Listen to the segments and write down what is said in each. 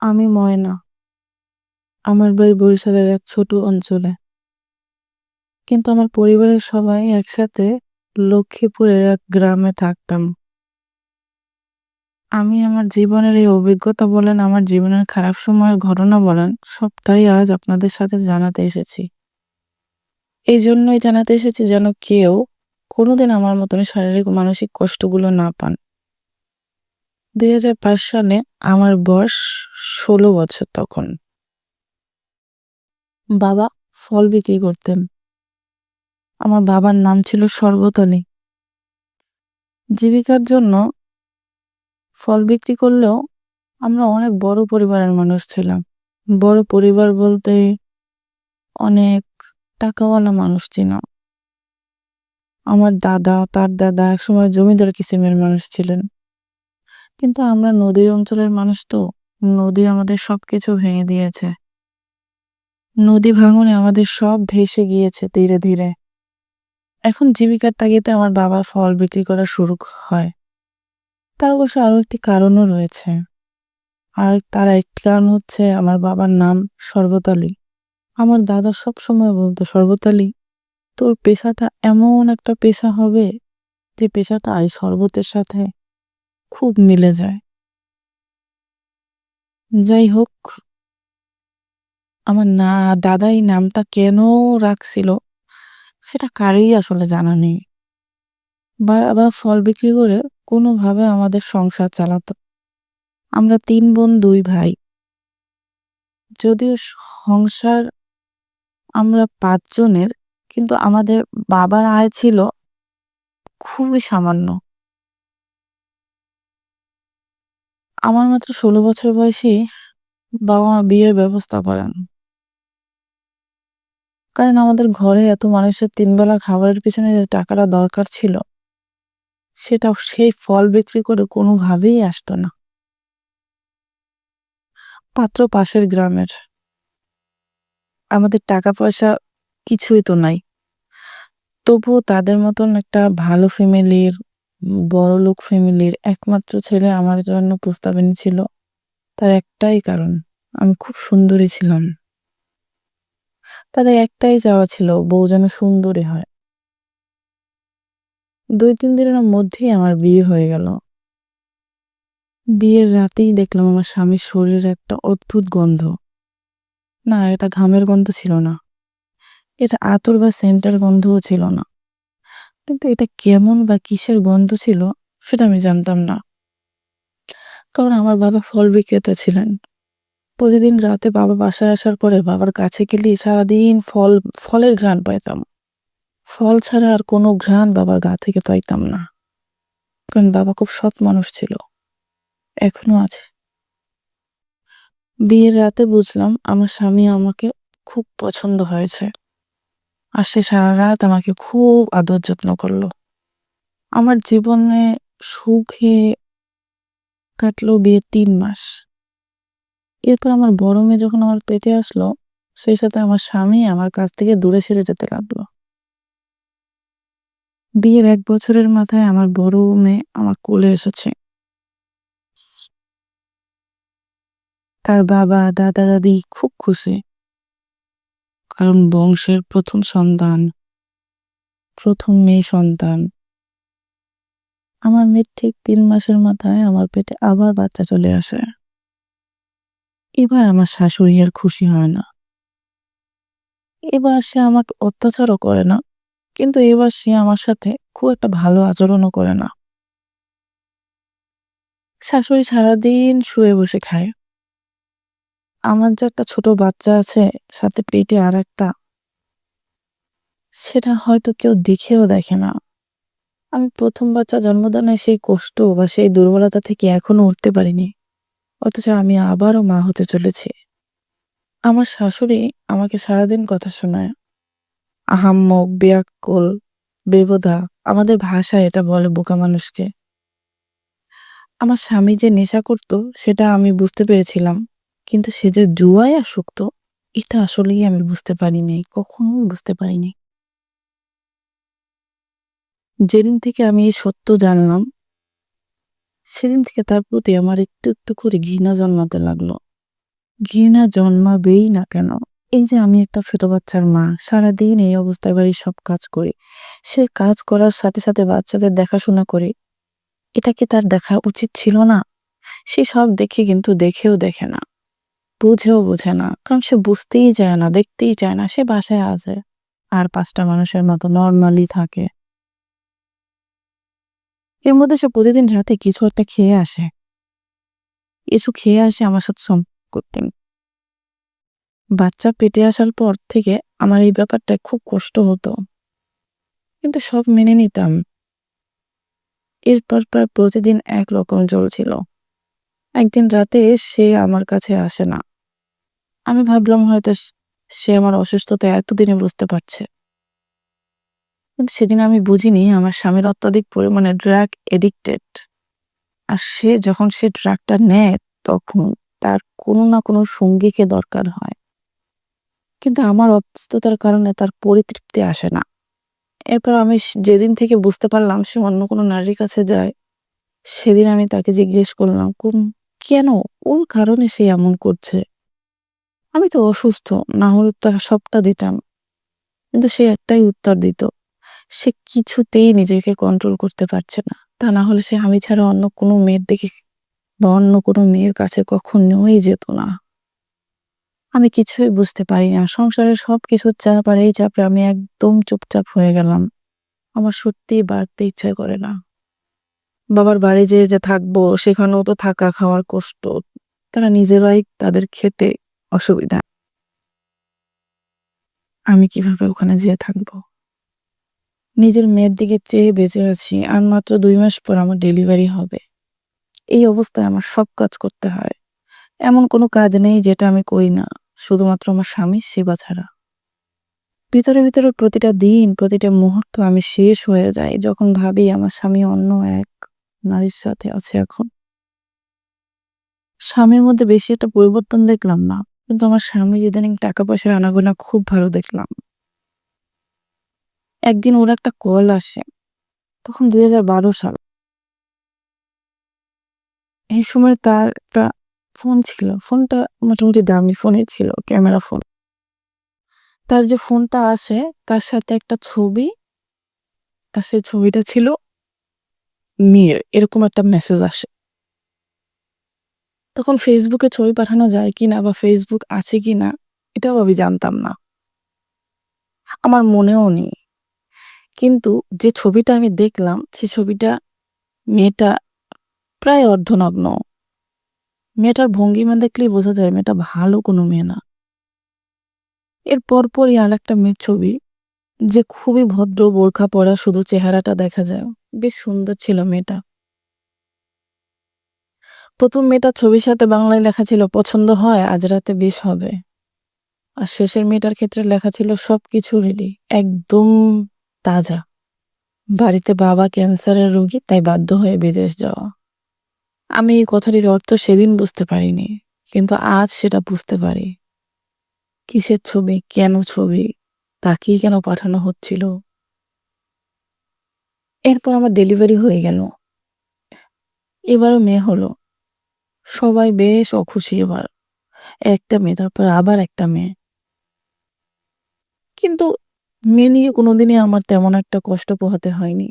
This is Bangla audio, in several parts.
আমি ময়না। আমার বাড়ি বরিশালের এক ছোট অঞ্চলে। কিন্তু আমার পরিবারের সবাই একসাথে লক্ষ্মীপুরের এক গ্রামে থাকতাম। আমি আমার জীবনের এই অভিজ্ঞতা বলেন, আমার জীবনের খারাপ সময়ের ঘটনা বলেন, সবটাই আজ আপনাদের সাথে জানাতে এসেছি। এইজন্যই জানাতে এসেছি যেন কেউ কোনোদিন আমার মতন শারীরিক ও মানসিক কষ্টগুলো না পান। ২০০৫ সালে আমার বয়স ১৬ বছর তখন। বাবা ফল বিক্রি করতেন। আমার বাবার নাম ছিল শরবত আলী। জীবিকার জন্য ফল বিক্রি করলেও আমরা অনেক বড় পরিবারের মানুষ ছিলাম। বড় পরিবার বলতে অনেক টাকাওয়ালা মানুষ ছিল। আমার দাদা, তার দাদা একসময় জমিদার কিসিমের মানুষ ছিলেন। কিন্তু আমরা নদী অঞ্চলের মানুষ তো, নদী আমাদের সবকিছু ভেঙে দিয়েছে। নদী ভাঙনে আমাদের সব ভেসে গিয়েছে ধীরে ধীরে। এখন জীবিকার তাগিদে আমার বাবা ফল বিক্রি করা শুরু হয়। তার অবশ্য আরো একটি কারণও রয়েছে। আর তার একটি কারণ হচ্ছে আমার বাবার নাম শরবত আলী। আমার দাদা সবসময় বলতো, শরবত আলী, তোর পেশাটা এমন একটা পেশা হবে যে পেশাটা এই শরবতের সাথে খুব মিলে যায়। যাই হোক, আমার দাদা এই নামটা কেন রাখছিল সেটা কারই আসলে জানা নেই। বাবা ফল বিক্রি করে কোনোভাবে আমাদের সংসার চালাতো। আমরা ৩ বোন ২ ভাই। যদিও সংসার আমরা ৫ জনের, কিন্তু আমাদের বাবার আয় ছিল খুবই সামান্য। আমার মাত্র ১৬ বছর বয়সেই বাবা মা বিয়ের ব্যবস্থা করেন। কারণ আমাদের ঘরে এত মানুষের ৩ বেলা খাবারের পিছনে যে টাকাটা দরকার ছিল, সেটা সেই ফল বিক্রি করে কোনোভাবেই আসতো না। পাত্র পাশের গ্রামের। আমাদের টাকা পয়সা কিছুই তো নাই। তবুও তাদের মতন একটা ভালো ফ্যামিলির, বড়লোক ফ্যামিলির একমাত্র ছেলে আমার জন্য প্রস্তাব এনেছিল। তার একটাই কারণ, আমি খুব সুন্দরী ছিলাম। তাদের একটাই চাওয়া ছিল বউ যেন সুন্দরী হয়। ২-৩ দিনের মধ্যেই আমার বিয়ে হয়ে গেল। বিয়ের রাতেই দেখলাম আমার স্বামীর শরীরে একটা অদ্ভুত গন্ধ। না, এটা ঘামের গন্ধ ছিল না। এটা আতর বা সেন্টের গন্ধও ছিল না। কিন্তু এটা কেমন বা কিসের গন্ধ ছিল সেটা আমি জানতাম না। কারণ আমার বাবা ফল বিক্রেতা ছিলেন। প্রতিদিন রাতে বাবা বাসায় আসার পরে বাবার কাছে গেলেই সারাদিন ফলের ঘ্রাণ পাইতাম। ফল ছাড়া আর কোনো ঘ্রাণ বাবার গা থেকে পাইতাম না। কারণ বাবা খুব সৎ মানুষ ছিল, এখনো আছে। বিয়ের রাতে বুঝলাম আমার স্বামী আমাকে খুব পছন্দ হয়েছে। আর সে সারা রাত আমাকে খুব আদর যত্ন করলো। আমার জীবনে সুখে কাটলো বিয়ের ৩ মাস। এরপর আমার বড় মেয়ে যখন আমার পেটে আসলো, সেই সাথে আমার স্বামী আমার কাছ থেকে দূরে সরে যেতে লাগলো। বিয়ের ১ বছরের মাথায় আমার বড় মেয়ে আমার কোলে এসেছে। তার বাবা, দাদা, দাদি খুব খুশি। কারণ বংশের ১ম সন্তান, ১ম মেয়ে সন্তান। আমার মেয়ের ঠিক ৩ মাসের মাথায় আমার পেটে আবার বাচ্চা চলে আসে। এবার আমার শাশুড়ি আর খুশি হয় না। এবার সে আমাকে অত্যাচারও করে না। কিন্তু এবার সে আমার সাথে খুব একটা ভালো আচরণও করে না। শাশুড়ি সারাদিন শুয়ে বসে খায়। আমার যে একটা ছোট বাচ্চা আছে, সাথে পেটে আরেকটা, সেটা হয়তো কেউ দেখেও দেখে না। আমি ১ম বাচ্চা জন্মদানের সেই কষ্ট বা সেই দুর্বলতা থেকে এখনো উঠতে পারিনি। অথচ আমি আবারও মা হতে চলেছি। আমার শাশুড়ি আমাকে সারাদিন কথা শোনায়। আহাম্মক, বেয়াক্কেল, বেপরোয়া, আমাদের ভাষায় এটা বলে বোকা মানুষকে। আমার স্বামী যে নেশা করতো সেটা আমি বুঝতে পেরেছিলাম। কিন্তু সে যে জুয়ায় আসক্ত, এটা আসলেই আমি বুঝতে পারিনি। কখনোই বুঝতে পারিনি। যেদিন থেকে আমি এই সত্য জানলাম, সেদিন থেকে তার প্রতি আমার একটু একটু করে ঘৃণা জন্মাতে লাগলো। ঘৃণা জন্মাবেই না কেন? এই যে আমি একটা ছোট বাচ্চার মা, সারাদিন এই অবস্থায় বাড়ির সব কাজ করি। সে কাজ করার সাথে, সাথে বাচ্চাদের দেখাশোনা করি। এটা কি তার দেখা উচিত ছিল না? সে সব দেখে কিন্তু দেখেও দেখে না, বুঝেও বোঝে না। কারণ সে বুঝতেই চায় না, দেখতেই চায় না। সে বাসায় আছে। আর ৫ টা মানুষের মতো নরমালি থাকে। এর মধ্যে সে প্রতিদিন রাতে কিছু একটা খেয়ে আসে। আমার সাথে সম্পর্ক করতে। বাচ্চা পেটে আসার পর থেকে আমার এই ব্যাপারটা খুব কষ্ট হতো। কিন্তু সব মেনে নিতাম। এরপর প্রায় প্রতিদিন একরকম চলছিল। একদিন রাতে সে আমার কাছে আসে না। আমি ভাবলাম হয়তো সে আমার অসুস্থতা এতদিনে বুঝতে পারছে। কিন্তু সেদিন আমি বুঝিনি আমার স্বামীর অত্যাধিক পরিমাণে ড্রাগ এডিক্টেড। আর যখন সে ড্রাগটা নেয় তখন তার কোনো না কোনো সঙ্গীকে দরকার হয়। কিন্তু আমার অসুস্থতার কারণে তার পরিতৃপ্তি আসে না। এরপর আমি যেদিন থেকে বুঝতে পারলাম সে অন্য কোনো নারীর কাছে যায়, সেদিন আমি তাকে জিজ্ঞেস করলাম কেন? কোন কারণে সে এমন করছে? আমি তো অসুস্থ, না হলে তো সবটা দিতাম। কিন্তু সে একটাই উত্তর দিত, সে কিছুতেই নিজেকে কন্ট্রোল করতে পারছে না। তা না হলে সে আমি ছাড়া অন্য কোনো মেয়ের দিকে বা অন্য কোনো মেয়ের কাছে কখনোই যেত না। আমি কিছুই বুঝতে পারি না। সংসারের সবকিছুর চাপ আর এই চাপে আমি একদম চুপচাপ হয়ে গেলাম। আমার সত্যিই বাড়তে ইচ্ছা করে না। বাবার বাড়ি যেয়ে যে থাকবো, সেখানেও তো থাকা খাওয়ার কষ্ট। তারা নিজেরাই তাদের খেতে অসুবিধা। আমি কিভাবে ওখানে যেয়ে থাকবো? নিজের মেয়ের দিকে চেয়ে বেঁচে আছি। আর মাত্র ২ মাস পর আমার ডেলিভারি হবে। এই অবস্থায় আমার সব কাজ করতে হয়। এমন কোনো কাজ নেই যেটা আমি করি না, শুধুমাত্র আমার স্বামীর সেবা ছাড়া। ভিতরে, ভিতরে প্রতিটা দিন, প্রতিটা মুহূর্ত আমি শেষ হয়ে যাই যখন ভাবি আমার স্বামী অন্য এক নারীর সাথে আছে এখন। স্বামীর মধ্যে বেশি একটা পরিবর্তন দেখলাম না। কিন্তু আমার স্বামীর ইদানিং টাকা পয়সার আনাগোনা খুব ভালো দেখলাম। একদিন ওর একটা কল আসে। তখন ২০১২ সাল। এই সময় তার একটা ফোন ছিল। ফোনটা মোটামুটি দামি ফোনই ছিল, ক্যামেরা ফোন। তার যে ফোনটা আসে তার সাথে একটা ছবি, আর সেই ছবিটা ছিল মেয়ের। এরকম একটা মেসেজ আসে। তখন ফেসবুকে ছবি পাঠানো যায় কিনা বা ফেসবুক আছে কিনা এটাও আমি জানতাম না। আমার মনেও নেই। কিন্তু যে ছবিটা আমি দেখলাম সে ছবিটা মেয়েটা প্রায় অর্ধনগ্ন। মেয়েটার ভঙ্গিমা দেখলেই বোঝা যায় মেয়েটা ভালো কোনো মেয়ে না। এর পরপরই আরেকটা মেয়ের ছবি, যে খুবই ভদ্র, বোরখা পরা, শুধু চেহারাটা দেখা যায়। বেশ সুন্দর ছিল মেয়েটা। ১ম মেয়েটার ছবির সাথে বাংলায় লেখা ছিল পছন্দ হয় আজ রাতে বেশ হবে। আর শেষের মেয়েটার ক্ষেত্রে লেখা ছিল সবকিছু রেডি, একদম তাজা। বাড়িতে বাবা ক্যান্সারের রোগী, তাই বাধ্য হয়ে বিদেশ যাওয়া। আমি এই কথাটির অর্থ সেদিন বুঝতে পারিনি, কিন্তু আজ সেটা বুঝতে পারি। কিসের ছবি, কেন ছবি, তাকেই কেন পাঠানো হচ্ছিল। এরপর আমার ডেলিভারি হয়ে গেল। এবারও মেয়ে হলো। সবাই বেশ অখুশি এবার। একটা মেয়ে, তারপর আবার একটা মেয়ে। কিন্তু মেয়ে নিয়ে কোনোদিনই আমার তেমন একটা কষ্ট পোহাতে হয়নি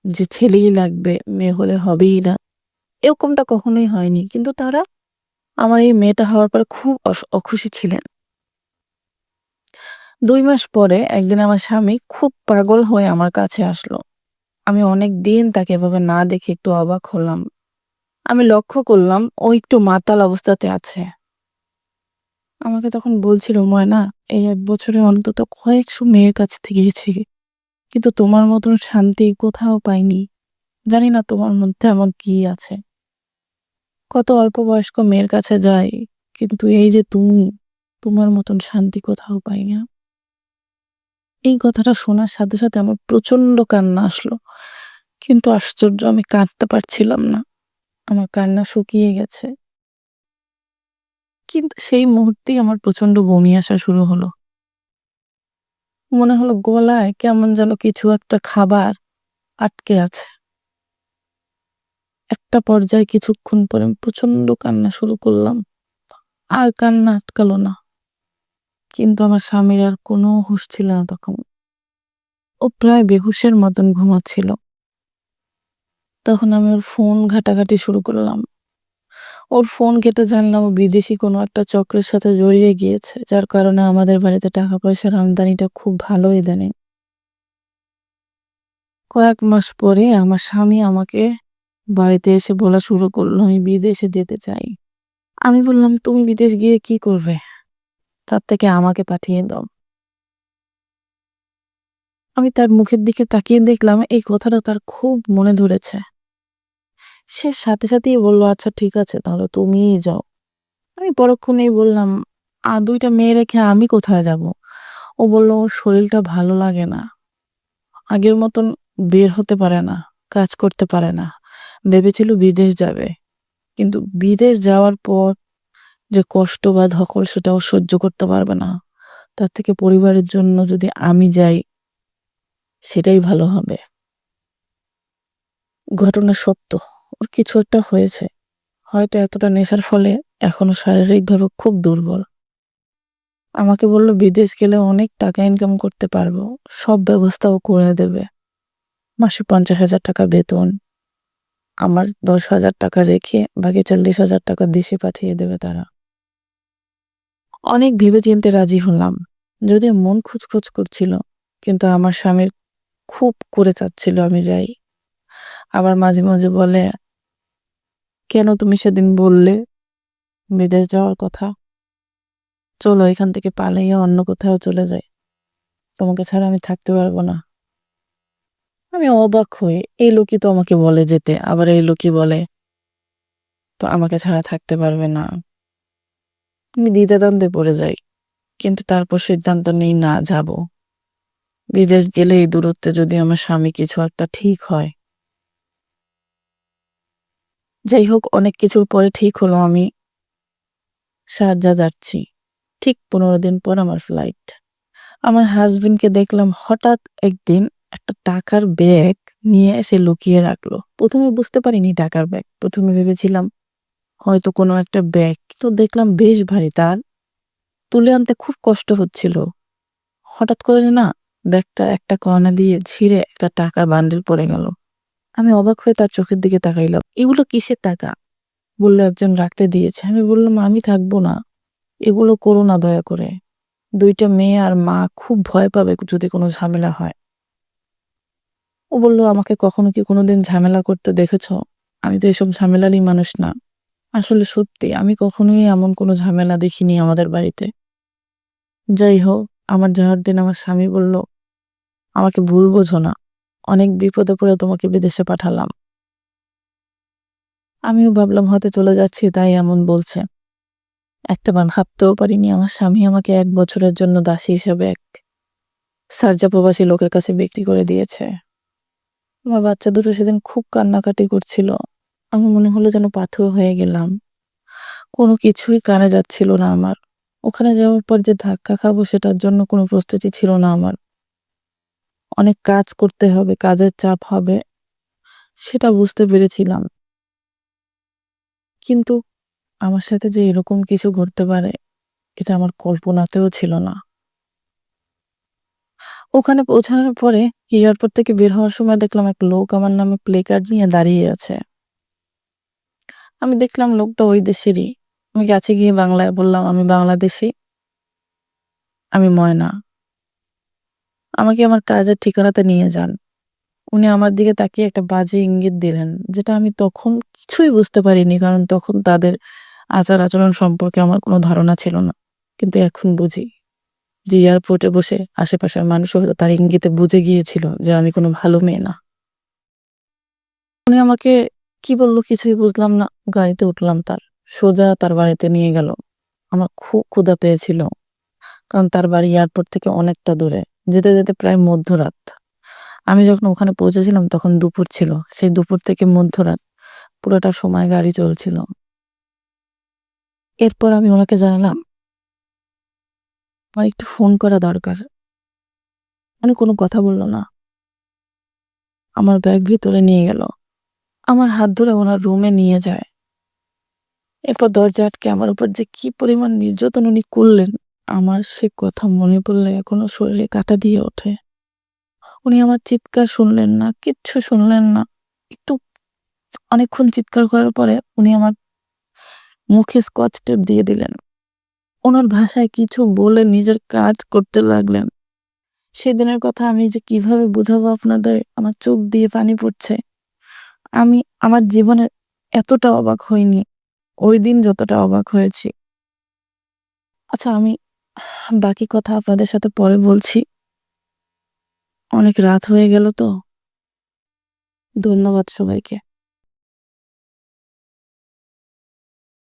যে ছেলেই লাগবে, মেয়ে হলে হবেই না, এরকমটা কখনোই হয়নি। কিন্তু তারা আমার এই মেয়েটা হওয়ার পরে খুব অখুশি ছিলেন। ২ মাস পরে একদিন আমার স্বামী খুব পাগল হয়ে আমার কাছে আসলো। আমি অনেকদিন তাকে এভাবে না দেখে একটু অবাক হলাম। আমি লক্ষ্য করলাম ও একটু মাতাল অবস্থাতে আছে। আমাকে তখন বলছিল, "ময়না, এই ১ বছরে অন্তত কয়েকশো মেয়ের কাছ থেকে গেছি, কিন্তু তোমার মতন শান্তি কোথাও পাইনি। জানি না তোমার মধ্যে এমন কি আছে। কত অল্প বয়স্ক মেয়ের কাছে যাই, কিন্তু এই যে তুমি, তোমার মতন শান্তি কোথাও পাই না।" এই কথাটা শোনার সাথে, সাথে আমার প্রচন্ড কান্না আসলো। কিন্তু আশ্চর্য, আমি কাঁদতে পারছিলাম না। আমার কান্না শুকিয়ে গেছে। কিন্তু সেই মুহূর্তেই আমার প্রচন্ড বমি আসা শুরু হলো। মনে হলো গলায় কেমন যেন কিছু একটা খাবার আটকে আছে। একটা পর্যায়ে কিছুক্ষণ পরে আমি প্রচন্ড কান্না শুরু করলাম। আর কান্না আটকালো না। কিন্তু আমার স্বামীর আর কোনো হুঁশ ছিল না তখন। ও প্রায় বেহুশের মতন ঘুমাচ্ছিল। তখন আমি ওর ফোন ঘাটাঘাটি শুরু করলাম। ওর ফোন ঘেঁটে জানলাম ও বিদেশি কোনো একটা চক্রের সাথে জড়িয়ে গিয়েছে, যার কারণে আমাদের বাড়িতে টাকা পয়সার আমদানিটা খুব ভালো ইদানিং। কয়েক মাস পরে আমার স্বামী আমাকে বাড়িতে এসে বলা শুরু করলো আমি বিদেশে যেতে চাই। আমি বললাম, তুমি বিদেশ গিয়ে কি করবে? তার থেকে আমাকে পাঠিয়ে দাও। আমি তার মুখের দিকে তাকিয়ে দেখলাম এই কথাটা তার খুব মনে ধরেছে। সে সাথে সাথেই বলল, আচ্ছা ঠিক আছে, তাহলে তুমিই যাও। আমি পরক্ষণেই বললাম, দুইটা মেয়ে রেখে আমি কোথায় যাব? ও বলল, ওর শরীরটা ভালো লাগে না, আগের মতন বের হতে পারে না, কাজ করতে পারে না। ভেবেছিল বিদেশ যাবে, কিন্তু বিদেশ যাওয়ার পর যে কষ্ট বা ধকল সেটা ও সহ্য করতে পারবে না। তার থেকে পরিবারের জন্য যদি আমি যাই সেটাই ভালো হবে। ঘটনা সত্য, ওর কিছু একটা হয়েছে। হয়তো এতটা নেশার ফলে এখনো শারীরিকভাবে খুব দুর্বল। আমাকে বলল বিদেশ গেলে অনেক টাকা ইনকাম করতে পারবো, সব ব্যবস্থাও করে দেবে। মাসে 50,000 টাকা বেতন, আমার 10,000 টাকা রেখে বাকি 40,000 টাকা দেশে পাঠিয়ে দেবে তারা। অনেক ভেবেচিন্তে রাজি হলাম, যদিও মন খুঁতখুঁত করছিল, কিন্তু আমার স্বামীর খুব করে চাচ্ছিল আমি যাই। আবার মাঝে মাঝে বলে, কেন তুমি সেদিন বললে বিদেশ যাওয়ার কথা? চলো এখান থেকে পালাইয়া অন্য কোথাও চলে যাই, তোমাকে ছাড়া আমি থাকতে পারবো না। আমি অবাক হই, এই লোকই তো আমাকে বলে যেতে, আবার এই লোকই বলে তো আমাকে ছাড়া থাকতে পারবে না। আমি দ্বিধাদ্বন্দ্বে পড়ে যাই, কিন্তু তারপর সিদ্ধান্ত নেই, না যাব। বিদেশ গেলে এই দূরত্বে যদি আমার স্বামী কিছু একটা ঠিক হয়। যাই হোক, অনেক কিছুর পরে ঠিক হলো আমি শারজা যাচ্ছি। ঠিক 15 দিন পর আমার ফ্লাইট। আমার হাজবেন্ডকে দেখলাম হঠাৎ একদিন একটা টাকার ব্যাগ নিয়ে এসে লুকিয়ে রাখলো। প্রথমে বুঝতে পারিনি টাকার ব্যাগ, প্রথমে ভেবেছিলাম হয়তো কোনো একটা ব্যাগ, তো দেখলাম বেশ ভারী, তার তুলে আনতে খুব কষ্ট হচ্ছিল। হঠাৎ করে না ব্যাগটা একটা কর্না দিয়ে ছিঁড়ে একটা টাকার বান্ডিল পড়ে গেল। আমি অবাক হয়ে তার চোখের দিকে তাকাইলাম। এগুলো কিসের টাকা? বললো একজন রাখতে দিয়েছে। আমি বললাম, আমি থাকবো না, এগুলো করো না দয়া করে। দুইটা মেয়ে আর মা খুব ভয় পাবে যদি কোনো ঝামেলা হয়। ও বলল, আমাকে কখনো কি কোনোদিন ঝামেলা করতে দেখেছ? আমি তো এসব ঝামেলারই মানুষ না। আসলে সত্যি আমি কখনোই এমন কোনো ঝামেলা দেখিনি আমাদের বাড়িতে। যাই হোক, আমার যাওয়ার দিন আমার স্বামী বলল, আমাকে ভুল বোঝো না, অনেক বিপদে পড়ে তোমাকে বিদেশে পাঠালাম। আমিও ভাবলাম হয়তো চলে যাচ্ছি তাই এমন বলছে। একটাবার ভাবতেও পারিনি আমার স্বামী আমাকে 1 বছরের জন্য দাসী হিসেবে এক সার্জা প্রবাসী লোকের কাছে বিক্রি করে দিয়েছে। আমার বাচ্চা দুটো সেদিন খুব কান্নাকাটি করছিল। আমি মনে হলো যেন পাথর হয়ে গেলাম। কোনো কিছুই কানে যাচ্ছিল না আমার। ওখানে যাওয়ার পর যে ধাক্কা খাবো সেটার জন্য কোনো প্রস্তুতি ছিল না আমার। অনেক কাজ করতে হবে, কাজের চাপ হবে, সেটা বুঝতে পেরেছিলাম। কিন্তু আমার সাথে যে এরকম কিছু ঘটতে পারে এটা আমার কল্পনাতেও ছিল না। ওখানে পৌঁছানোর পরে এয়ারপোর্ট থেকে বের হওয়ার সময় দেখলাম এক লোক আমার নামে প্লে কার্ড নিয়ে দাঁড়িয়ে আছে। আমি দেখলাম লোকটা ওই দেশেরই। আমি কাছে গিয়ে বাংলায় বললাম, আমি বাংলাদেশি, আমি ময়না, আমাকে আমার কাজের ঠিকানাতে নিয়ে যান। উনি আমার দিকে তাকিয়ে একটা বাজে ইঙ্গিত দিলেন, যেটা আমি তখন কিছুই বুঝতে পারিনি, কারণ তখন তাদের আচার আচরণ সম্পর্কে আমার কোনো ধারণা ছিল না। কিন্তু এখন বুঝি যে এয়ারপোর্টে বসে আশেপাশের মানুষও হয়তো তার ইঙ্গিতে বুঝে গিয়েছিল যে আমি কোনো ভালো মেয়ে না। উনি আমাকে কি বললো কিছুই বুঝলাম না। গাড়িতে উঠলাম, তার সোজা তার বাড়িতে নিয়ে গেল। আমার খুব ক্ষুধা পেয়েছিল, কারণ তার বাড়ি এয়ারপোর্ট থেকে অনেকটা দূরে। যেতে যেতে প্রায় মধ্যরাত। আমি যখন ওখানে পৌঁছেছিলাম তখন দুপুর ছিল। সেই দুপুর থেকে মধ্যরাত পুরোটা সময় গাড়ি চলছিল। এরপর আমি ওনাকে জানালাম আমার একটু ফোন করা দরকার। উনি কোনো কথা বলল না, আমার ব্যাগ ভিতরে নিয়ে গেল, আমার হাত ধরে ওনার রুমে নিয়ে যায়। এরপর দরজা আটকে আমার উপর যে কি পরিমাণ নির্যাতন উনি করলেন, আমার সে কথা মনে পড়লে এখনো শরীরে কাঁটা দিয়ে ওঠে। উনি আমার চিৎকার শুনলেন না, কিচ্ছু শুনলেন না। একটু অনেকক্ষণ চিৎকার করার পরে উনি আমার মুখে স্কচ টেপ দিয়ে দিলেন। ওনার ভাষায় কিছু বলে নিজের কাজ করতে লাগলেন। সেদিনের কথা আমি যে কিভাবে বুঝাবো আপনাদের, আমার চোখ দিয়ে পানি পড়ছে। আমি আমার জীবনে এতটা অবাক হইনি ওইদিন যতটা অবাক হয়েছি। আচ্ছা, আমি বাকি কথা আপনাদের সাথে পরে বলছি। অনেক রাত হয়ে গেল তো। ধন্যবাদ সবাইকে।